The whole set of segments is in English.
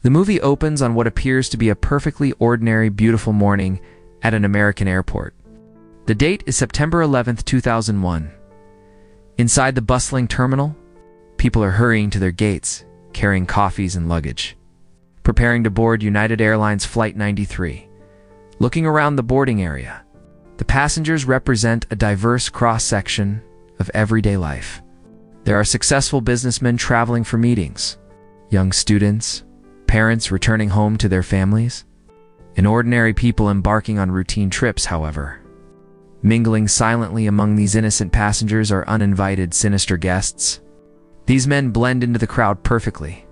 The movie opens on what appears to be a perfectly ordinary, beautiful morning at an American airport. The date is September 11th, 2001. Inside the bustling terminal, people are hurrying to their gates, carrying coffees and luggage, preparing to board United Airlines Flight 93. Looking around the boarding area, the passengers represent a diverse cross-section of everyday life. There are successful businessmen traveling for meetings, young students, parents returning home to their families, and ordinary people embarking on routine trips, however. Mingling silently among these innocent passengers are uninvited, sinister guests. These men blend into the crowd perfectly,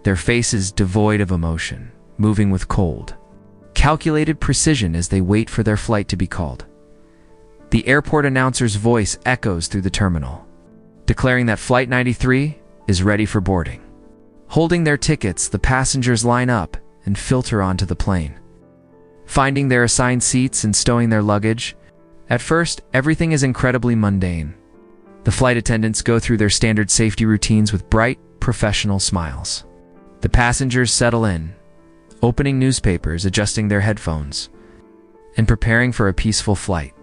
their faces devoid of emotion, moving with cold, calculated precision as they wait for their flight to be called. The airport announcer's voice echoes through the terminal, declaring that Flight 93 is ready for boarding. Holding their tickets, the passengers line up and filter onto the plane. Finding their assigned seats and stowing their luggage, at first, everything is incredibly mundane. The flight attendants go through their standard safety routines with bright, professional smiles. The passengers settle in, opening newspapers, adjusting their headphones, and preparing for a peaceful flight.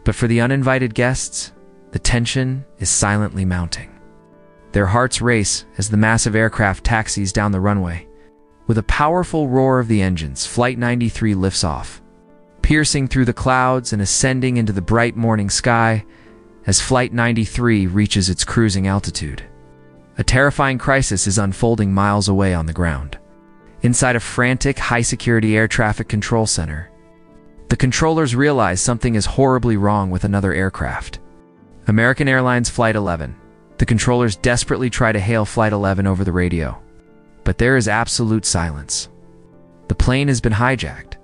But for the uninvited guests, the tension is silently mounting. Their hearts race as the massive aircraft taxis down the runway. With a powerful roar of the engines, Flight 93 lifts off, piercing through the clouds and ascending into the bright morning sky as Flight 93 reaches its cruising altitude. A terrifying crisis is unfolding miles away on the ground. Inside a frantic, high-security air traffic control center, the controllers realize something is horribly wrong with another aircraft. American Airlines Flight 11. The controllers desperately try to hail Flight 11 over the radio, but there is absolute silence. The plane has been hijacked,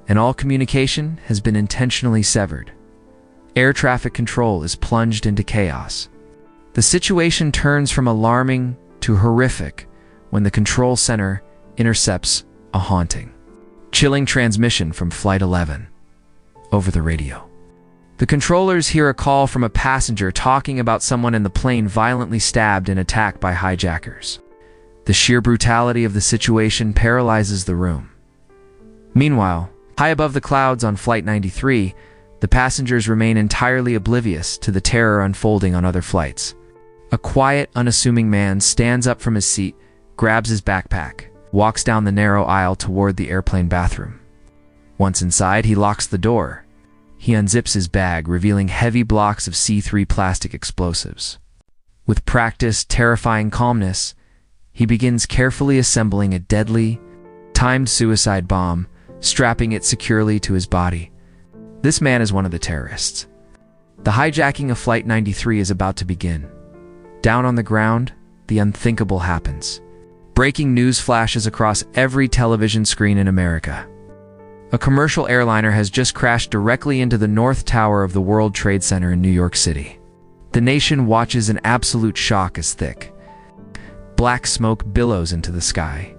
and all communication has been intentionally severed. Air traffic control is plunged into chaos. The situation turns from alarming to horrific when the control center intercepts a haunting, chilling transmission from Flight 11 over the radio. The controllers hear a call from a passenger talking about someone in the plane violently stabbed and attacked by hijackers. The sheer brutality of the situation paralyzes the room. Meanwhile, high above the clouds on Flight 93, the passengers remain entirely oblivious to the terror unfolding on other flights. A quiet, unassuming man stands up from his seat, grabs his backpack, walks down the narrow aisle toward the airplane bathroom. Once inside, he locks the door. He unzips his bag, revealing heavy blocks of C3 plastic explosives. With practiced, terrifying calmness, he begins carefully assembling a deadly, timed suicide bomb, strapping it securely to his body. This man is one of the terrorists. The hijacking of Flight 93 is about to begin. Down on the ground, the unthinkable happens. Breaking news flashes across every television screen in America. A commercial airliner has just crashed directly into the North Tower of the World Trade Center in New York City. The nation watches in absolute shock as thick, black smoke billows into the sky.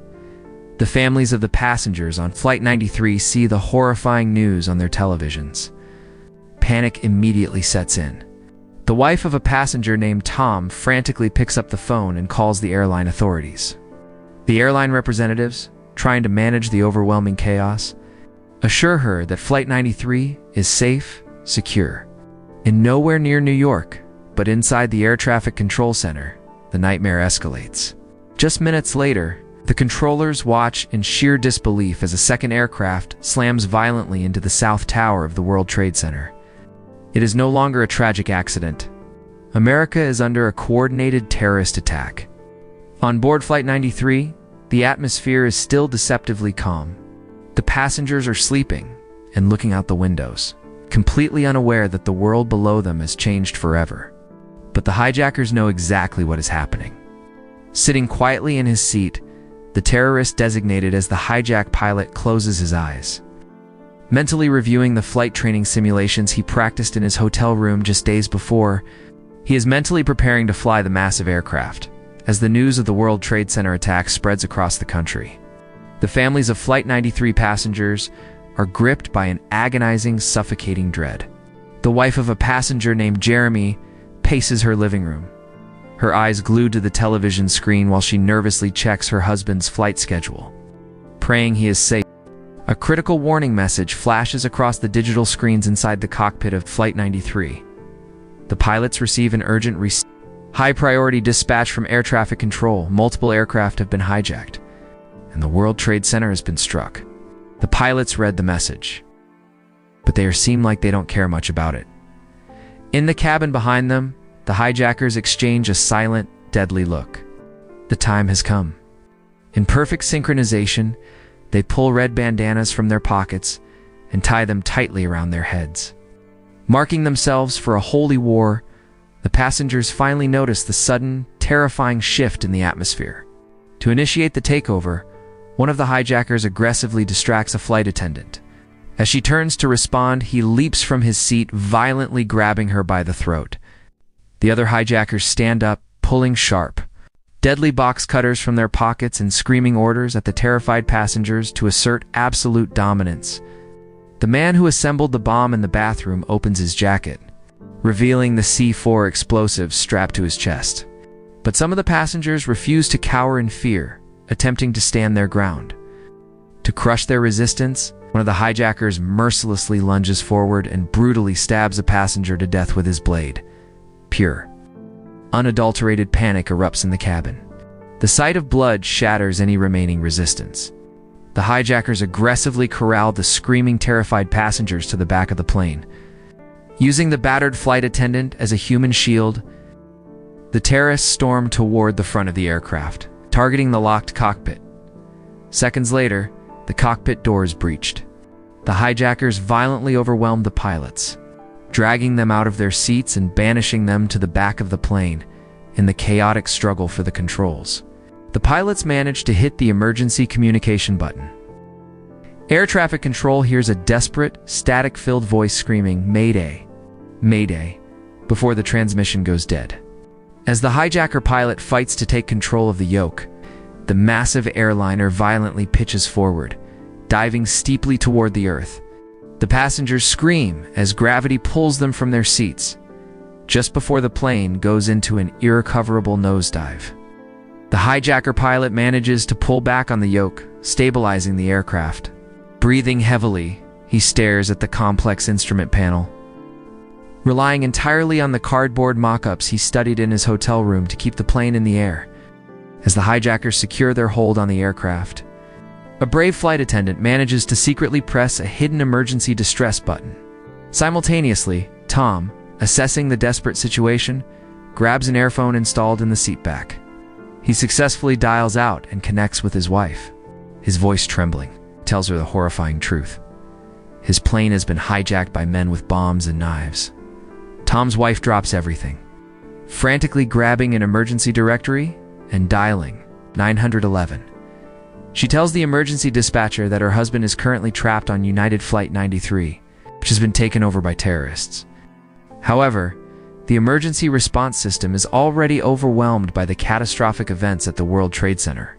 The families of the passengers on Flight 93 see the horrifying news on their televisions. Panic immediately sets in. The wife of a passenger named Tom frantically picks up the phone and calls the airline authorities. The airline representatives, trying to manage the overwhelming chaos, assure her that Flight 93 is safe, secure, and nowhere near New York, but inside the air traffic control center. The nightmare escalates. Just minutes later, the controllers watch in sheer disbelief as a second aircraft slams violently into the South Tower of the World Trade Center. It is no longer a tragic accident. America is under a coordinated terrorist attack. On board Flight 93, the atmosphere is still deceptively calm. The passengers are sleeping and looking out the windows, completely unaware that the world below them has changed forever. But the hijackers know exactly what is happening. Sitting quietly in his seat, the terrorist designated as the hijack pilot closes his eyes. Mentally reviewing the flight training simulations he practiced in his hotel room just days before, he is mentally preparing to fly the massive aircraft, as the news of the World Trade Center attack spreads across the country. The families of Flight 93 passengers are gripped by an agonizing, suffocating dread. The wife of a passenger named Jeremy paces her living room, her eyes glued to the television screen while she nervously checks her husband's flight schedule, praying he is safe. A critical warning message flashes across the digital screens inside the cockpit of Flight 93. The pilots receive an urgent high-priority dispatch from air traffic control. Multiple aircraft have been hijacked, and the World Trade Center has been struck. The pilots read the message, but they seem like they don't care much about it. In the cabin behind them, the hijackers exchange a silent, deadly look. The time has come. In perfect synchronization, they pull red bandanas from their pockets and tie them tightly around their heads. Marking themselves for a holy war, the passengers finally notice the sudden, terrifying shift in the atmosphere. To initiate the takeover, one of the hijackers aggressively distracts a flight attendant. As she turns to respond, he leaps from his seat, violently grabbing her by the throat. The other hijackers stand up, pulling sharp, deadly box cutters from their pockets and screaming orders at the terrified passengers to assert absolute dominance. The man who assembled the bomb in the bathroom opens his jacket, revealing the C4 explosives strapped to his chest. But some of the passengers refuse to cower in fear, attempting to stand their ground. To crush their resistance, one of the hijackers mercilessly lunges forward and brutally stabs a passenger to death with his blade. Pure, unadulterated panic erupts in the cabin. The sight of blood shatters any remaining resistance. The hijackers aggressively corral the screaming, terrified passengers to the back of the plane. Using the battered flight attendant as a human shield, the terrorists storm toward the front of the aircraft, targeting the locked cockpit. Seconds later, the cockpit doors breached. The hijackers violently overwhelmed the pilots, dragging them out of their seats and banishing them to the back of the plane in the chaotic struggle for the controls. The pilots managed to hit the emergency communication button. Air traffic control hears a desperate, static-filled voice screaming, "Mayday, Mayday," before the transmission goes dead. As the hijacker pilot fights to take control of the yoke, the massive airliner violently pitches forward, diving steeply toward the earth. The passengers scream as gravity pulls them from their seats, just before the plane goes into an irrecoverable nosedive. The hijacker pilot manages to pull back on the yoke, stabilizing the aircraft. Breathing heavily, he stares at the complex instrument panel, relying entirely on the cardboard mock-ups he studied in his hotel room to keep the plane in the air. As the hijackers secure their hold on the aircraft, a brave flight attendant manages to secretly press a hidden emergency distress button. Simultaneously, Tom, assessing the desperate situation, grabs an earphone installed in the seat back. He successfully dials out and connects with his wife. His voice trembling, tells her the horrifying truth. His plane has been hijacked by men with bombs and knives. Tom's wife drops everything, frantically grabbing an emergency directory and dialing 911. She tells the emergency dispatcher that her husband is currently trapped on United Flight 93, which has been taken over by terrorists. However, the emergency response system is already overwhelmed by the catastrophic events at the World Trade Center.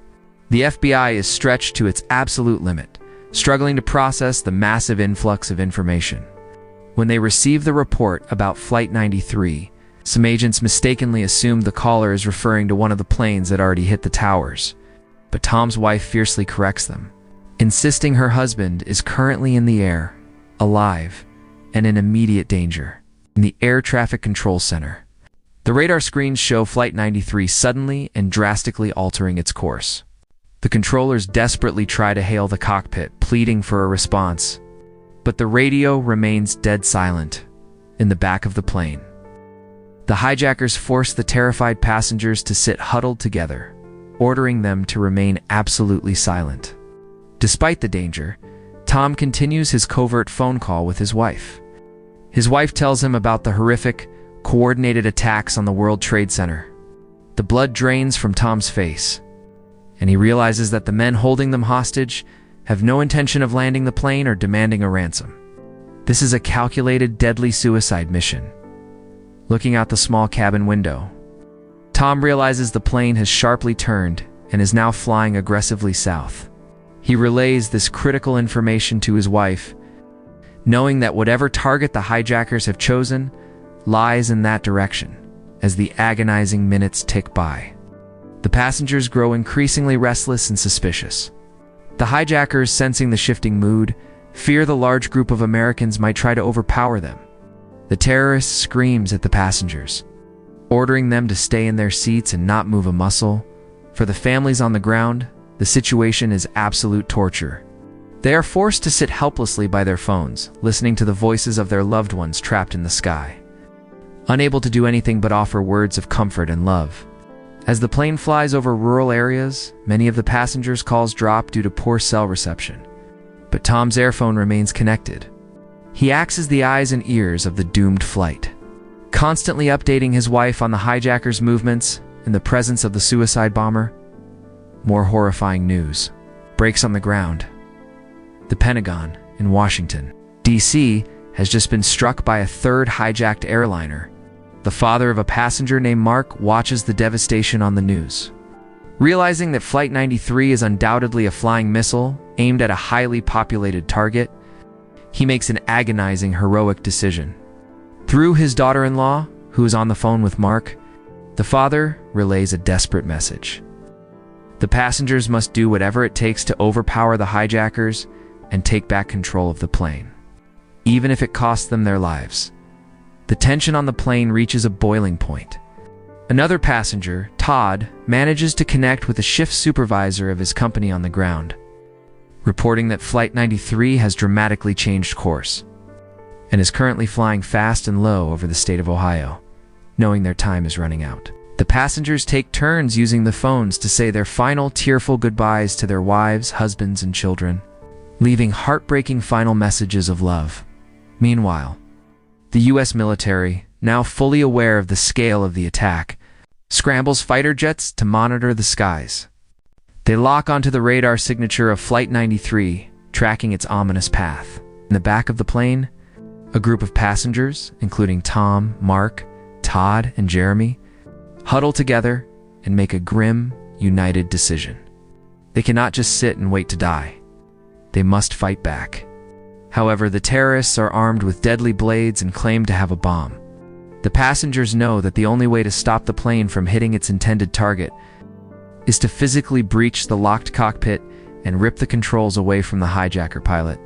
The FBI is stretched to its absolute limit, struggling to process the massive influx of information. When they receive the report about Flight 93, some agents mistakenly assume the caller is referring to one of the planes that already hit the towers. But Tom's wife fiercely corrects them, insisting her husband is currently in the air, alive, and in immediate danger, in the Air Traffic Control Center. The radar screens show Flight 93 suddenly and drastically altering its course. The controllers desperately try to hail the cockpit, pleading for a response, but the radio remains dead silent in the back of the plane. The hijackers force the terrified passengers to sit huddled together, ordering them to remain absolutely silent. Despite the danger, Tom continues his covert phone call with his wife. His wife tells him about the horrific, coordinated attacks on the World Trade Center. The blood drains from Tom's face, and he realizes that the men holding them hostage have no intention of landing the plane or demanding a ransom. This is a calculated, deadly suicide mission. Looking out the small cabin window, Tom realizes the plane has sharply turned and is now flying aggressively south. He relays this critical information to his wife, knowing that whatever target the hijackers have chosen lies in that direction, as the agonizing minutes tick by. The passengers grow increasingly restless and suspicious. The hijackers, sensing the shifting mood, fear the large group of Americans might try to overpower them. The terrorist screams at the passengers, ordering them to stay in their seats and not move a muscle. For the families on the ground, the situation is absolute torture. They are forced to sit helplessly by their phones, listening to the voices of their loved ones trapped in the sky, unable to do anything but offer words of comfort and love. As the plane flies over rural areas, many of the passengers' calls drop due to poor cell reception. But Tom's airphone remains connected. He acts as the eyes and ears of the doomed flight, constantly updating his wife on the hijackers' movements in the presence of the suicide bomber. More horrifying news breaks on the ground. The Pentagon in Washington, D.C., has just been struck by a third hijacked airliner. The father of a passenger named Mark watches the devastation on the news. Realizing that Flight 93 is undoubtedly a flying missile aimed at a highly populated target, he makes an agonizing, heroic decision. Through his daughter-in-law, who is on the phone with Mark, the father relays a desperate message. The passengers must do whatever it takes to overpower the hijackers and take back control of the plane, even if it costs them their lives. The tension on the plane reaches a boiling point. Another passenger, Todd, manages to connect with the shift supervisor of his company on the ground, reporting that Flight 93 has dramatically changed course and is currently flying fast and low over the state of Ohio, knowing their time is running out. The passengers take turns using the phones to say their final tearful goodbyes to their wives, husbands, and children, leaving heartbreaking final messages of love. Meanwhile, the U.S. military, now fully aware of the scale of the attack, scrambles fighter jets to monitor the skies. They lock onto the radar signature of Flight 93, tracking its ominous path. In the back of the plane, a group of passengers, including Tom, Mark, Todd, and Jeremy, huddle together and make a grim, united decision. They cannot just sit and wait to die. They must fight back. However, the terrorists are armed with deadly blades and claim to have a bomb. The passengers know that the only way to stop the plane from hitting its intended target is to physically breach the locked cockpit and rip the controls away from the hijacker pilot.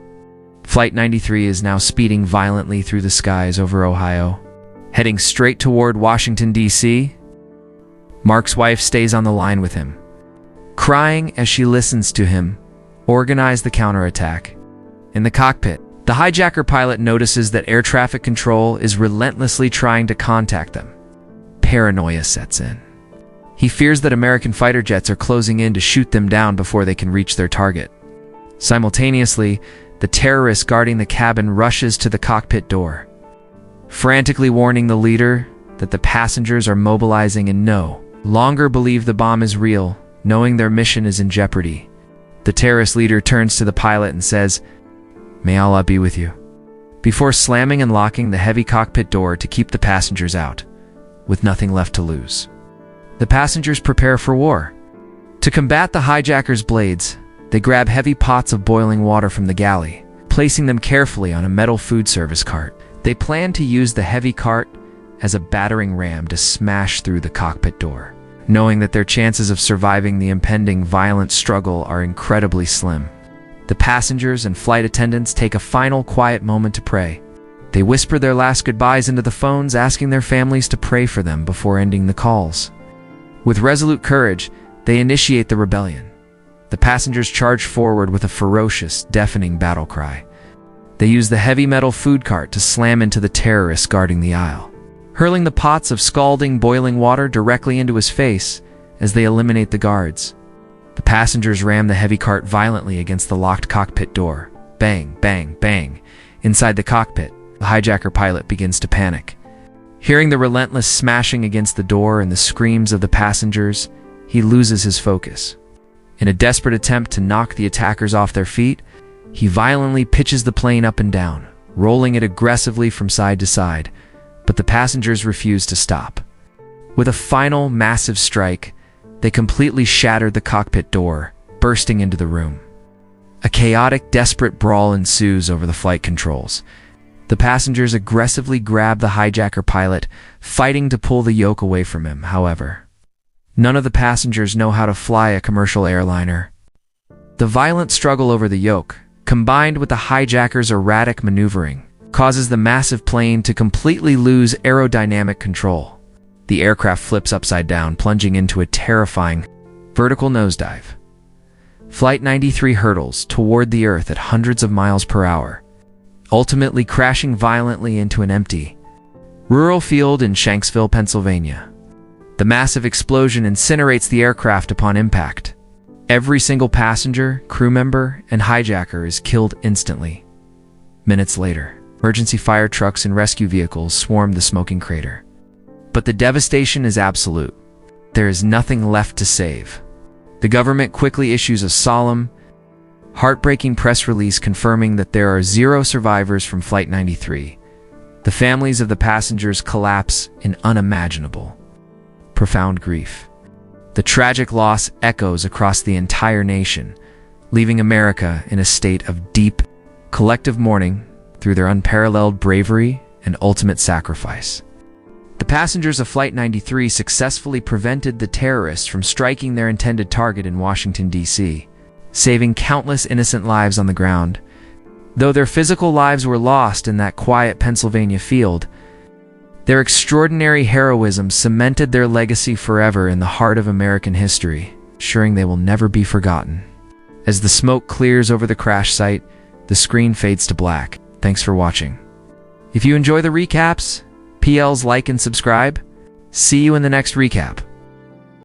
Flight 93 is now speeding violently through the skies over Ohio, heading straight toward Washington, D.C. Mark's wife stays on the line with him, crying as she listens to him organize the counterattack. In the cockpit, the hijacker pilot notices that air traffic control is relentlessly trying to contact them. Paranoia sets in. He fears that American fighter jets are closing in to shoot them down before they can reach their target. Simultaneously, the terrorist guarding the cabin rushes to the cockpit door, frantically warning the leader that the passengers are mobilizing and no longer believe the bomb is real, knowing their mission is in jeopardy. The terrorist leader turns to the pilot and says, "May Allah be with you," before slamming and locking the heavy cockpit door to keep the passengers out, with nothing left to lose. The passengers prepare for war. To combat the hijackers' blades, they grab heavy pots of boiling water from the galley, placing them carefully on a metal food service cart. They plan to use the heavy cart as a battering ram to smash through the cockpit door, knowing that their chances of surviving the impending violent struggle are incredibly slim. The passengers and flight attendants take a final quiet moment to pray. They whisper their last goodbyes into the phones, asking their families to pray for them before ending the calls. With resolute courage, they initiate the rebellion. The passengers charge forward with a ferocious, deafening battle cry. They use the heavy metal food cart to slam into the terrorists guarding the aisle, hurling the pots of scalding, boiling water directly into his face as they eliminate the guards. The passengers ram the heavy cart violently against the locked cockpit door. Bang, bang, bang. Inside the cockpit, the hijacker pilot begins to panic. Hearing the relentless smashing against the door and the screams of the passengers, he loses his focus. In a desperate attempt to knock the attackers off their feet, he violently pitches the plane up and down, rolling it aggressively from side to side, but the passengers refuse to stop. With a final massive strike, they completely shattered the cockpit door, bursting into the room. A chaotic, desperate brawl ensues over the flight controls. The passengers aggressively grab the hijacker pilot, fighting to pull the yoke away from him. However, none of the passengers know how to fly a commercial airliner. The violent struggle over the yoke, combined with the hijackers' erratic maneuvering, causes the massive plane to completely lose aerodynamic control. The aircraft flips upside down, plunging into a terrifying vertical nosedive. Flight 93 hurtles toward the Earth at hundreds of miles per hour, ultimately crashing violently into an empty, rural field in Shanksville, Pennsylvania. The massive explosion incinerates the aircraft upon impact. Every single passenger, crew member, and hijacker is killed instantly. Minutes later, emergency fire trucks and rescue vehicles swarm the smoking crater. But the devastation is absolute. There is nothing left to save. The government quickly issues a solemn, heartbreaking press release confirming that there are 0 survivors from Flight 93. The families of the passengers collapse in unimaginable, profound grief. The tragic loss echoes across the entire nation, leaving America in a state of deep, collective mourning through their unparalleled bravery and ultimate sacrifice. The passengers of Flight 93 successfully prevented the terrorists from striking their intended target in Washington, D.C., saving countless innocent lives on the ground. Though their physical lives were lost in that quiet Pennsylvania field, their extraordinary heroism cemented their legacy forever in the heart of American history, ensuring they will never be forgotten. As the smoke clears over the crash site, the screen fades to black. Thanks for watching. If you enjoy the recaps, PLs like and subscribe. See you in the next recap.